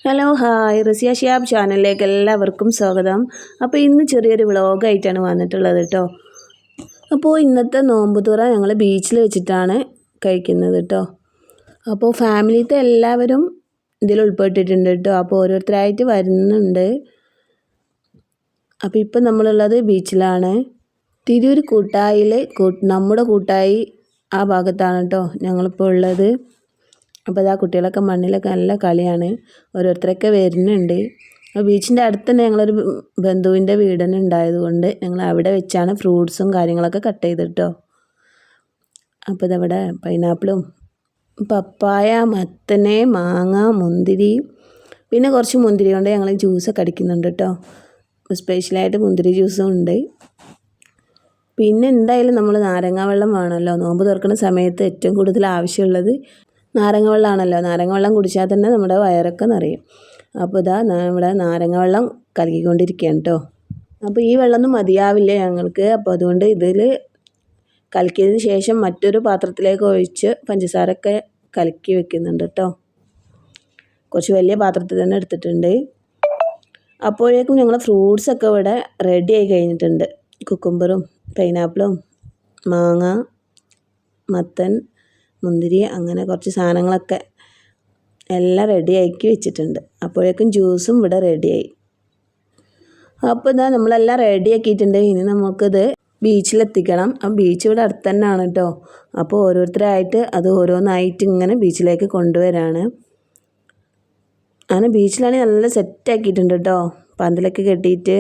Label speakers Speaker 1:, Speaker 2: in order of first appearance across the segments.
Speaker 1: Hello hi Raziya Shiyab ചാനലിലേക്ക് എല്ലാവർക്കും സ്വാഗതം. അപ്പോൾ ഇന്ന് ചെറിയൊരു വ്ളോഗായിട്ടാണ് വന്നിട്ടുള്ളത് കേട്ടോ. അപ്പോൾ ഇന്നത്തെ നോമ്പ് തുറ ഞങ്ങൾ ബീച്ചിൽ വെച്ചിട്ടാണ് കഴിക്കുന്നത് കേട്ടോ. അപ്പോൾ ഫാമിലിത്തെ എല്ലാവരും ഇതിൽ ഉൾപ്പെട്ടിട്ടുണ്ട് കേട്ടോ. അപ്പോൾ ഓരോരുത്തരായിട്ട് വരുന്നുണ്ട്. അപ്പോൾ ഇപ്പം നമ്മളുള്ളത് ബീച്ചിലാണ്. തിരൂർ കൂട്ടായിലെ നമ്മുടെ കൂട്ടായി ആ ഭാഗത്താണ് കേട്ടോ ഞങ്ങളിപ്പോൾ ഉള്ളത്. അപ്പോൾ ഇതാ കുട്ടികളൊക്കെ മണ്ണിലൊക്കെ നല്ല കളിയാണ്. ഓരോരുത്തരൊക്കെ വരുന്നുണ്ട്. അപ്പോൾ ബീച്ചിൻ്റെ അടുത്ത് തന്നെ ഞങ്ങളൊരു ബന്ധുവിൻ്റെ വീട് തന്നെ ഉണ്ടായതുകൊണ്ട് ഞങ്ങൾ അവിടെ വെച്ചാണ് ഫ്രൂട്ട്സും കാര്യങ്ങളൊക്കെ കട്ട് ചെയ്തിട്ടോ. അപ്പോൾ ഇതവിടെ പൈനാപ്പിളും പപ്പായ, മത്തന്, മാങ്ങ, മുന്തിരി, പിന്നെ കുറച്ച് മുന്തിരി കൊണ്ട് ഞങ്ങൾ ജ്യൂസൊക്കെ അടിക്കുന്നുണ്ട് കേട്ടോ. സ്പെഷ്യലായിട്ട് മുന്തിരി ജ്യൂസും ഉണ്ട്. പിന്നെ എന്തായാലും നമ്മൾ നാരങ്ങ വെള്ളം വേണമല്ലോ. നോമ്പ് തുറക്കുന്ന സമയത്ത് ഏറ്റവും കൂടുതൽ ആവശ്യമുള്ളത് നാരങ്ങ വെള്ളമാണല്ലോ. നാരങ്ങ വെള്ളം കുടിച്ചാൽ തന്നെ നമ്മുടെ വയറൊക്കെ നിറയും. അപ്പോൾ ഇതാ ഇവിടെ നാരങ്ങ വെള്ളം കലക്കിക്കൊണ്ടിരിക്കുകയാണ് കേട്ടോ. അപ്പോൾ ഈ വെള്ളമൊന്നും മതിയാവില്ല ഞങ്ങൾക്ക്. അപ്പോൾ അതുകൊണ്ട് ഇതിൽ കലക്കിയതിന് ശേഷം മറ്റൊരു പാത്രത്തിലേക്ക് ഒഴിച്ച് പഞ്ചസാരയൊക്കെ കലക്കി വെക്കുന്നുണ്ട് കേട്ടോ. കുറച്ച് വലിയ പാത്രത്തിൽ തന്നെ എടുത്തിട്ടുണ്ട്. അപ്പോഴേക്കും ഞങ്ങൾ ഫ്രൂട്ട്സൊക്കെ ഇവിടെ റെഡി ആയി കഴിഞ്ഞിട്ടുണ്ട്. കുക്കുംബറും പൈനാപ്പിളും മാങ്ങ, മത്തൻ, മുന്തിരി, അങ്ങനെ കുറച്ച് സാധനങ്ങളൊക്കെ എല്ലാം റെഡിയാക്കി വെച്ചിട്ടുണ്ട്. അപ്പോഴേക്കും ജ്യൂസും ഇവിടെ റെഡിയായി. അപ്പോൾ ഇതാ നമ്മളെല്ലാം റെഡിയാക്കിയിട്ടുണ്ട്. ഇനി നമുക്കിത് ബീച്ചിലെത്തിക്കണം. ആ ബീച്ച് ഇവിടെ അടുത്ത് തന്നെയാണ് കേട്ടോ. അപ്പോൾ ഓരോരുത്തരായിട്ട് അത് ഓരോന്നായിട്ട് ഇങ്ങനെ ബീച്ചിലേക്ക് കൊണ്ടുവരാണ്. അങ്ങനെ ബീച്ചിലാണെങ്കിൽ നല്ല സെറ്റാക്കിയിട്ടുണ്ട് കേട്ടോ. പന്തലൊക്കെ കെട്ടിയിട്ട്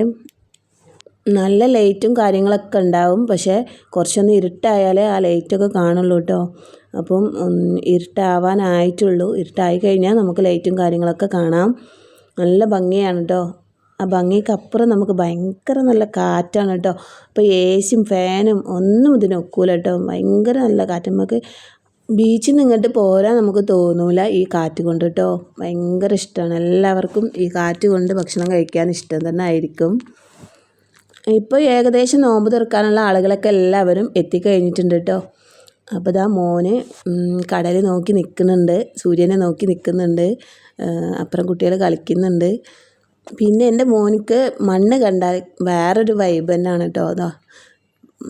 Speaker 1: നല്ല ലൈറ്റും കാര്യങ്ങളൊക്കെ ഉണ്ടാവും. പക്ഷേ കുറച്ചൊന്ന് ഇരുട്ടായാലേ ആ ലൈറ്റൊക്കെ കാണുള്ളൂ കേട്ടോ. അപ്പം ഇരുട്ടാവാനായിട്ടുള്ളൂ. ഇരുട്ടായി കഴിഞ്ഞാൽ നമുക്ക് ലൈറ്റും കാര്യങ്ങളൊക്കെ കാണാം. നല്ല ഭംഗിയാണ് കേട്ടോ. ആ ഭംഗിക്കപ്പുറം നമുക്ക് ഭയങ്കര നല്ല കാറ്റാണ് കേട്ടോ. അപ്പോൾ എസിയും ഫാനും ഒന്നും ഇതിനൊക്കൂല കേട്ടോ. ഭയങ്കര നല്ല കാറ്റ്. നമുക്ക് ബീച്ചിൽ നിന്ന് ഇങ്ങോട്ട് പോരാൻ നമുക്ക് തോന്നൂല ഈ കാറ്റ് കൊണ്ട് കേട്ടോ. ഭയങ്കര ഇഷ്ടമാണ്. എല്ലാവർക്കും ഈ കാറ്റ് കൊണ്ട് ഭക്ഷണം കഴിക്കാൻ ഇഷ്ടം തന്നെ ആയിരിക്കും. ഇപ്പോൾ ഏകദേശം നോമ്പ് തുറക്കാനുള്ള ആളുകളൊക്കെ എല്ലാവരും എത്തിക്കഴിഞ്ഞിട്ടുണ്ട് കേട്ടോ. അപ്പോൾ ഇതാ മോന് കടൽ നോക്കി നിൽക്കുന്നുണ്ട്, സൂര്യനെ നോക്കി നിൽക്കുന്നുണ്ട്. അപ്പുറം കുട്ടികൾ കളിക്കുന്നുണ്ട്. പിന്നെ എൻ്റെ മോനിക്ക് മണ്ണ് കണ്ടാൽ വേറൊരു വൈബ് തന്നെയാണ് കേട്ടോ. അതാ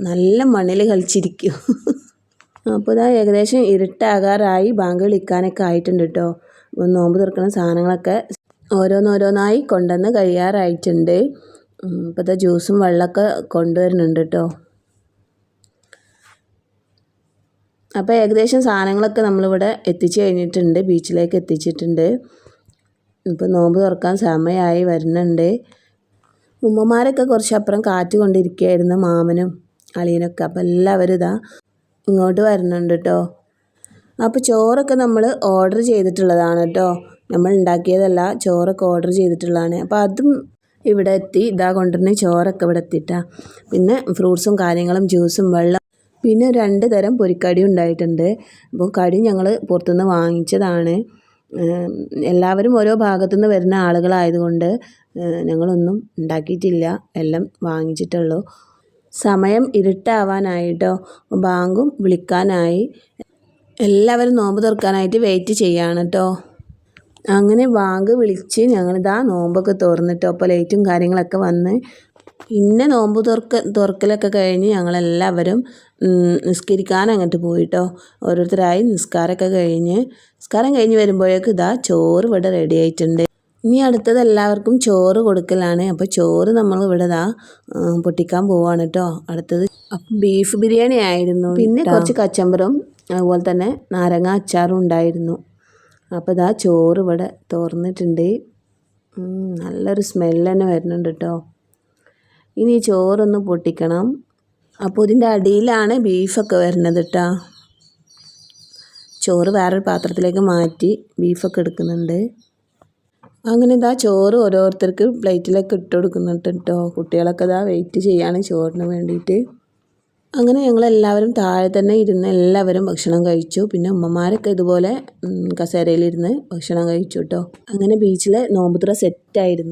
Speaker 1: നല്ല മണ്ണിൽ കളിച്ചിരിക്കും. അപ്പോൾ ഇതാ ഏകദേശം ഇരുട്ടാകാറായി, ബാങ്ക് വിളിക്കാനൊക്കെ ആയിട്ടുണ്ട് കേട്ടോ. നോമ്പ് തുറക്കുന്ന സാധനങ്ങളൊക്കെ ഓരോന്നോരോന്നായി കൊണ്ടുവന്ന് കഴിയാറായിട്ടുണ്ട്. ഇപ്പോഴത്തെ ജ്യൂസും വെള്ളമൊക്കെ കൊണ്ടുവരുന്നുണ്ട് കേട്ടോ. അപ്പോൾ ഏകദേശം സാധനങ്ങളൊക്കെ നമ്മളിവിടെ എത്തിച്ചു കഴിഞ്ഞിട്ടുണ്ട്, ബീച്ചിലേക്ക് എത്തിച്ചിട്ടുണ്ട്. ഇപ്പോൾ നോമ്പ് തുറക്കാൻ സമയമായി വരുന്നുണ്ട്. ഉമ്മമാരൊക്കെ കുറച്ചപ്പുറം കാറ്റ് കൊണ്ടിരിക്കുകയായിരുന്നു, മാമനും അളിയനൊക്കെ. അപ്പോൾ എല്ലാവരും ഇതാ ഇങ്ങോട്ട് വരുന്നുണ്ട് കേട്ടോ. അപ്പോൾ ചോറൊക്കെ നമ്മൾ ഓർഡർ ചെയ്തിട്ടുള്ളതാണ് കേട്ടോ. നമ്മൾ ഉണ്ടാക്കിയതല്ല, ചോറൊക്കെ ഓർഡർ ചെയ്തിട്ടുള്ളതാണ്. അപ്പോൾ അതും ഇവിടെ എത്തി. ഇതാ കൊണ്ടുവരുന്ന ചോറൊക്കെ ഇവിടെ എത്തിയിട്ടാ. പിന്നെ ഫ്രൂട്ട്സും കാര്യങ്ങളും ജ്യൂസും വെള്ളം, പിന്നെ 2 തരം പൊരിക്കടി ഉണ്ടായിട്ടുണ്ട്. അപ്പോൾ കടി ഞങ്ങൾ പുറത്തുനിന്ന് വാങ്ങിച്ചതാണ്. എല്ലാവരും ഓരോ ഭാഗത്തുനിന്ന് വരുന്ന ആളുകളായതുകൊണ്ട് ഞങ്ങളൊന്നും ഉണ്ടാക്കിയിട്ടില്ല, എല്ലാം വാങ്ങിച്ചിട്ടുള്ളൂ. സമയം ഇരുട്ടാവാനായിട്ടോ. ബാങ്കും വിളിക്കാനായി. എല്ലാവരും നോമ്പ് തുറക്കാനായിട്ട് വെയിറ്റ് ചെയ്യാണ് കേട്ടോ. അങ്ങനെ ബാങ്ക് വിളിച്ച് ഞങ്ങളിതാ നോമ്പൊക്കെ തുറന്നിട്ടോ. അപ്പോൾ ലൈറ്റും കാര്യങ്ങളൊക്കെ വന്ന് പിന്നെ നോമ്പ് തുറക്കലൊക്കെ കഴിഞ്ഞ് ഞങ്ങളെല്ലാവരും നിസ്കരിക്കാൻ അങ്ങോട്ട് പോയിട്ടോ. ഓരോരുത്തരായി നിസ്കാരമൊക്കെ നിസ്കാരം കഴിഞ്ഞ് വരുമ്പോഴേക്കും ഇതാ ചോറ് ഇവിടെ റെഡി ആയിട്ടുണ്ട്. ഇനി അടുത്തത് എല്ലാവർക്കും ചോറ് കൊടുക്കലാണ്. അപ്പോൾ ചോറ് നമ്മൾ ഇവിടെ ഇതാ പൊട്ടിക്കാൻ പോവാണ് കേട്ടോ. അടുത്തത് ബീഫ് ബിരിയാണി ആയിരുന്നു. പിന്നെ കുറച്ച് കച്ചമ്പറും അതുപോലെ തന്നെ നാരങ്ങ അച്ചാറും ഉണ്ടായിരുന്നു. അപ്പോൾ ഇതാ ചോറ് ഇവിടെ തുറന്നിട്ടുണ്ട്. നല്ലൊരു സ്മെല്ല് തന്നെ വരുന്നുണ്ട് കേട്ടോ. ഇനി ഈ ചോറൊന്ന് പൊട്ടിക്കണം. അപ്പോൾ ഇതിൻ്റെ അടിയിലാണ് ബീഫൊക്കെ വരുന്നത് കേട്ടോ. ചോറ് വേറൊരു പാത്രത്തിലേക്ക് മാറ്റി ബീഫൊക്കെ എടുക്കുന്നുണ്ട്. അങ്ങനെ ഇതാ ചോറ് ഓരോരുത്തർക്ക് പ്ലേറ്റിലേക്ക് ഇട്ട് കൊടുക്കുന്നുണ്ട് കേട്ടോ. കുട്ടികളൊക്കെ ഇതാ വെയിറ്റ് ചെയ്യാണ് ചോറിന് വേണ്ടിയിട്ട്. അങ്ങനെ ഞങ്ങളെല്ലാവരും താഴെ തന്നെ ഇരുന്ന് എല്ലാവരും ഭക്ഷണം കഴിച്ചു. പിന്നെ ഉമ്മമാരൊക്കെ ഇതുപോലെ കസേരയിലിരുന്ന് ഭക്ഷണം കഴിച്ചു കേട്ടോ. അങ്ങനെ ബീച്ചിലെ നോമ്പ് തുറ സെറ്റായിരുന്നു.